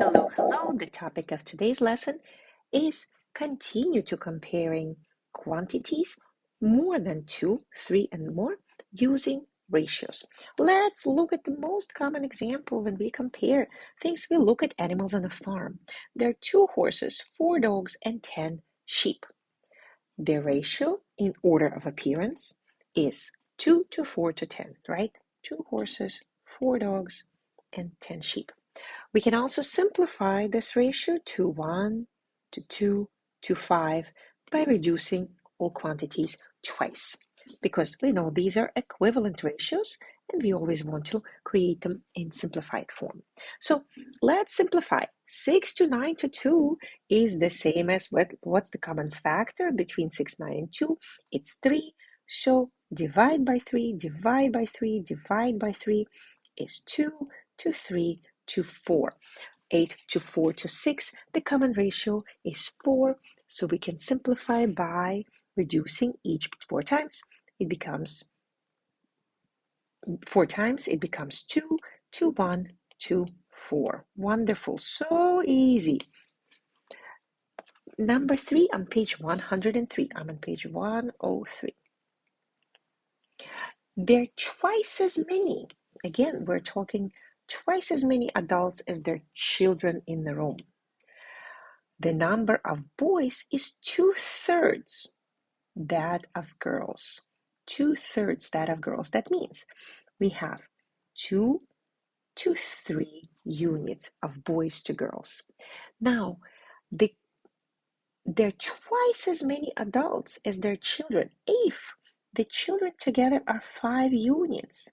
Hello, hello. The topic of today's lesson is continue to comparing quantities more than 2, 3, and more using ratios. Let's look at the most common example when we compare things. We look at animals on a farm. There are 2 horses, 4 dogs, and 10 sheep. Their ratio in order of appearance is 2 to 4 to 10, right? 2 horses, 4 dogs, and 10 sheep. We can also simplify this ratio to 1, to 2, to 5 by reducing all quantities twice, because we know these are equivalent ratios and we always want to create them in simplified form. So let's simplify. 6 to 9 to 2 is the same as what's the common factor between 6, 9, and 2? It's 3. So divide by 3, divide by 3, divide by 3 is 2 to 3 to 4. 8 to 4 to 6, the common ratio is 4, so we can simplify by reducing each 4 times. It becomes 4 times, it becomes 2 to 1 to 4. Wonderful, so easy. Number 3 on page 103. I'm on page 103. They're twice as many. Again, we're talking twice as many adults as their children in the room. The number of boys is 2/3 that of girls. 2/3 that of girls. That means we have 2 to 3 units of boys to girls. Now, they're twice as many adults as their children. If the children together are 5 units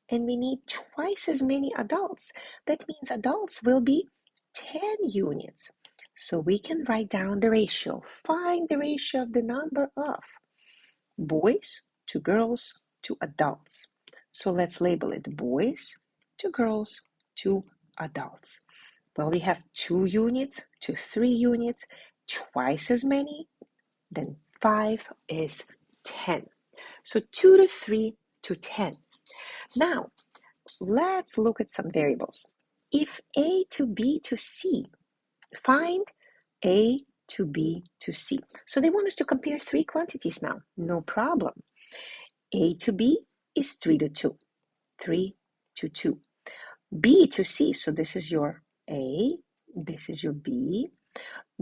and we need twice as many adults, that means adults will be 10 units. So we can write down the ratio. Find the ratio of the number of boys to girls to adults. So let's label it boys to girls to adults. Well, we have 2 units to 3 units, twice as many, then 5 is 10. So 2 to 3 to 10. Now, let's look at some variables. If A to B to C, find A to B to C. So they want us to compare 3 quantities now. No problem. A to B is 3 to 2. 3 to 2. B to C, so this is your A, this is your B.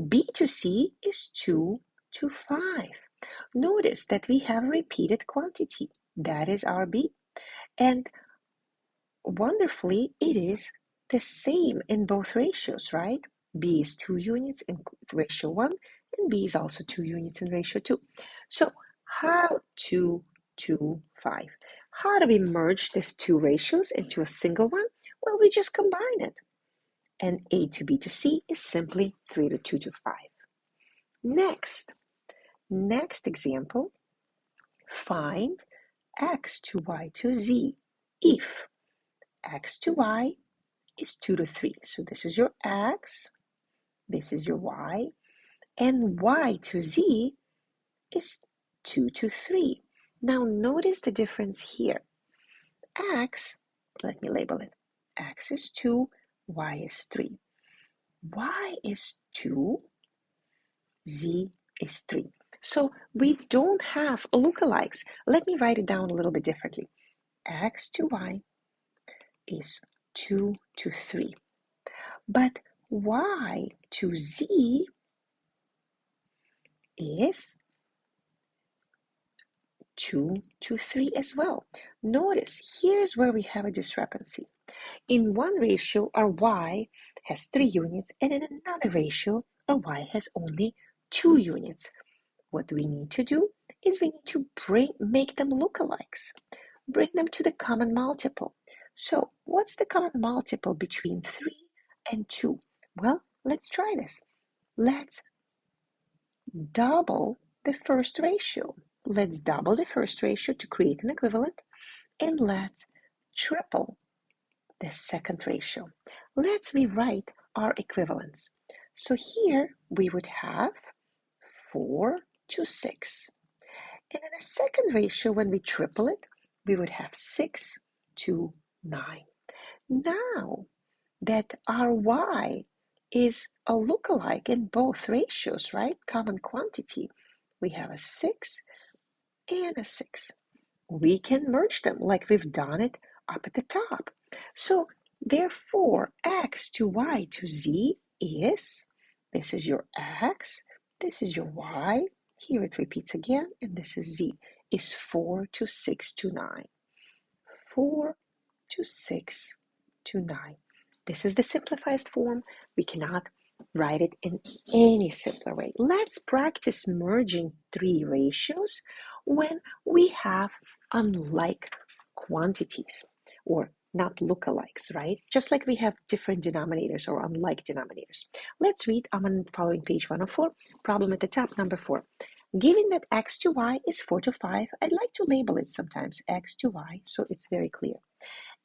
B to C is 2 to 5. Notice that we have a repeated quantity. That is our B. And wonderfully, it is the same in both ratios, right? B is 2 units in ratio 1, and B is also 2 units in ratio 2. So how 2 to 5? How do we merge these 2 ratios into a single one? Well, we just combine it. And A to B to C is simply 3 to 2 to 5. Next example, find x to y to z if x to y is 2 to 3. So this is your x, this is your y, and y to z is 2 to 3. Now notice the difference here. X, let me label it. X is 2, y is 3. Y is 2, z is 3. So we don't have lookalikes. Let me write it down a little bit differently. X to y is 2 to 3. But y to z is 2 to 3 as well. Notice, here's where we have a discrepancy. In one ratio, our y has 3 units, and in another ratio, our y has only 2 units. What we need to do is we need to make them lookalikes. Bring them to the common multiple. So what's the common multiple between 3 and 2? Well, let's try this. Let's double the first ratio. Let's double the first ratio to create an equivalent, and let's triple the second ratio. Let's rewrite our equivalents. So here we would have 4 to 6. And in a second ratio, when we triple it, we would have 6 to 9. Now that our y is a lookalike in both ratios, right? Common quantity. We have a 6 and a 6. We can merge them like we've done it up at the top. So therefore, x to y to z is, this is your x, this is your y, here it repeats again, and this is z, is 4 to 6 to 9. 4 to 6 to 9. This is the simplified form. We cannot write it in any simpler way. Let's practice merging three ratios when we have unlike quantities, or not lookalikes, right? Just like we have different denominators or unlike denominators. Let's read. I'm on following page 104, problem at the top, number 4. Given that x to y is 4 to 5, I'd like to label it sometimes x to y so it's very clear.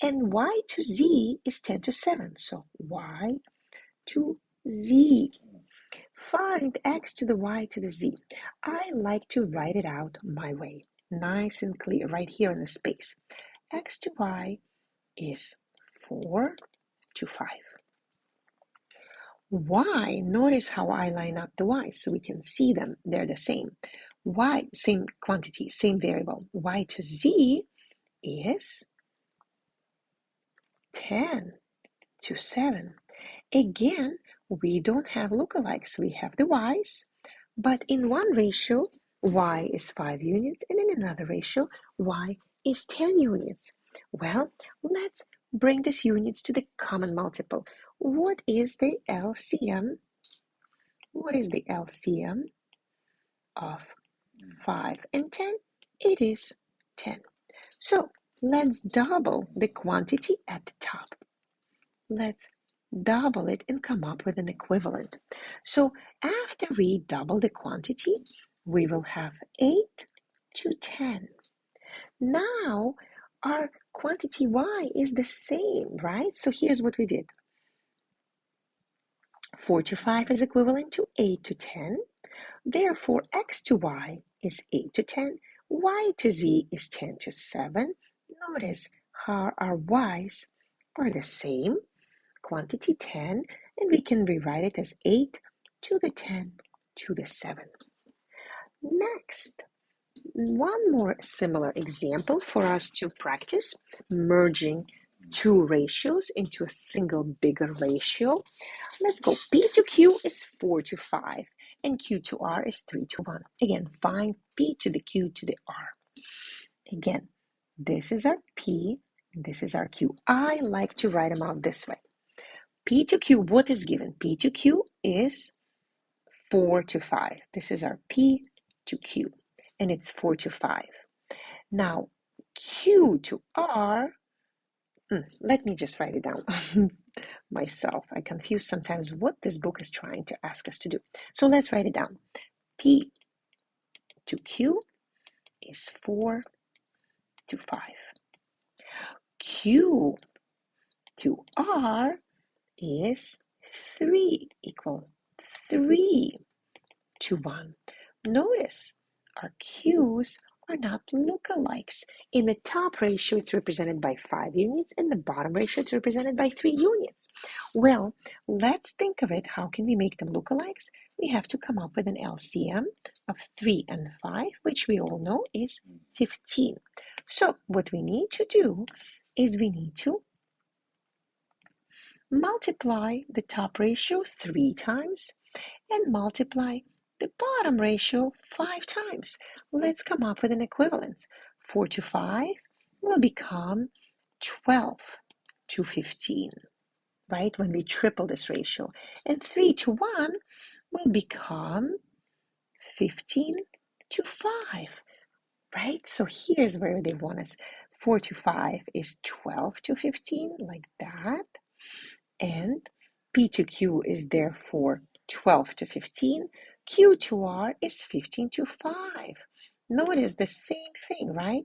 And y to z is 10 to 7, so y to z. Find x to the y to the z. I like to write it out my way, nice and clear, right here in the space. X to y is 4 to 5. Y, notice how I line up the y's so we can see them, they're the same. Y, same quantity, same variable. Y to z is 10 to 7. Again, we don't have lookalikes. We have the y's, but in one ratio, y is 5 units, and in another ratio, y is 10 units. Well, let's bring these units to the common multiple. What is the LCM? What is the LCM of 5 and 10? It is 10. So let's double the quantity at the top. Let's double it and come up with an equivalent. So after we double the quantity, we will have 8 to 10. Now our quantity y is the same, right? So here's what we did. 4 to 5 is equivalent to 8 to 10. Therefore, x to y is 8 to 10. Y to z is 10 to 7. Notice how our y's are the same. Quantity 10, and we can rewrite it as 8 to the 10 to the 7. Next, one more similar example for us to practice merging two ratios into a single bigger ratio. Let's go. P to Q is 4 to 5, and Q to R is 3 to 1. Again, find P to the Q to the R. Again, this is our P, this is our Q. I like to write them out this way. P to Q, what is given? P to Q is 4 to 5. This is our P to Q, and it's 4 to 5. Now, Q to R, let me just write it down myself. I confuse sometimes what this book is trying to ask us to do. So let's write it down. P to Q is 4 to 5. Q to R is 3, equal 3 to 1. Notice our Q's are not lookalikes. In the top ratio, it's represented by 5 units, and the bottom ratio, it's represented by 3 units. Well, let's think of it. How can we make them lookalikes? We have to come up with an LCM of 3 and 5, which we all know is 15. So what we need to do is we need to multiply the top ratio 3 times and multiply the bottom ratio 5 times. Let's come up with an equivalence. 4 to 5 will become 12 to 15, right? When we triple this ratio. And 3 to 1 will become 15 to 5, right? So here's where they want us. 4 to 5 is 12 to 15, like that. And P to Q is therefore 12 to 15. Q to R is 15 to 5. Notice the same thing, right?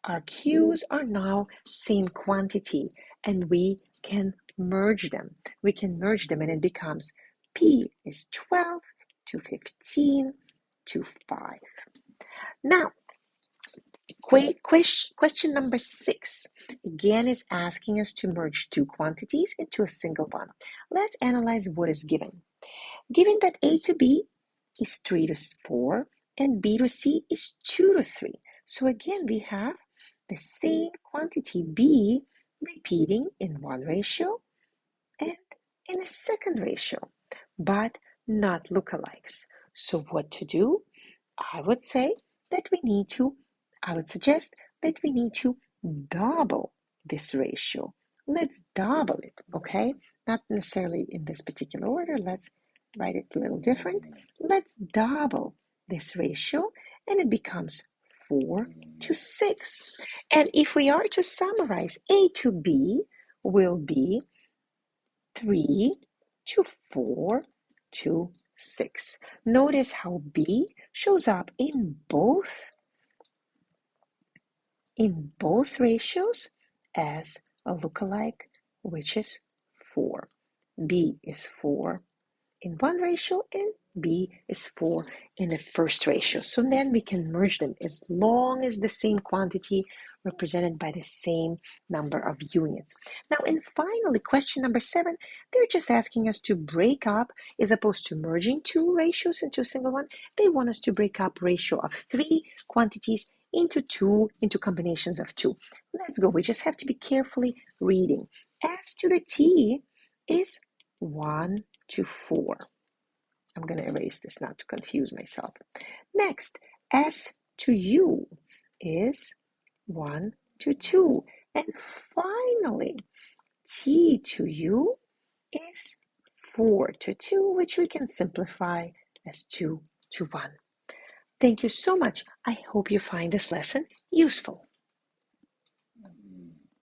Our Q's are now same quantity, and we can merge them. We can merge them, and it becomes P is 12 to 15 to 5. Now, Question number 6 again is asking us to merge two quantities into a single one. Let's analyze what is given. Given that A to B is 3 to 4 and B to C is 2 to 3. So again, we have the same quantity B repeating in one ratio and in a second ratio, but not lookalikes. So what to do? I would suggest that we need to double this ratio. Let's double it, okay? Not necessarily in this particular order. Let's write it a little different. Let's double this ratio and it becomes 4 to 6. And if we are to summarize, A to B will be 3 to 4 to 6. Notice how B shows up in both ratios as a lookalike, which is 4. B is 4 in one ratio and B is 4 in the first ratio. So then we can merge them as long as the same quantity represented by the same number of units. Now, and finally, question number 7, they're just asking us to break up, as opposed to merging two ratios into a single one, they want us to break up ratio of 3 quantities into combinations of 2. Let's go. We just have to be carefully reading. S to the T is 1 to 4. I'm going to erase this not to confuse myself. Next, S to U is 1 to 2. And finally, T to U is 4 to 2, which we can simplify as 2 to 1. Thank you so much. I hope you find this lesson useful.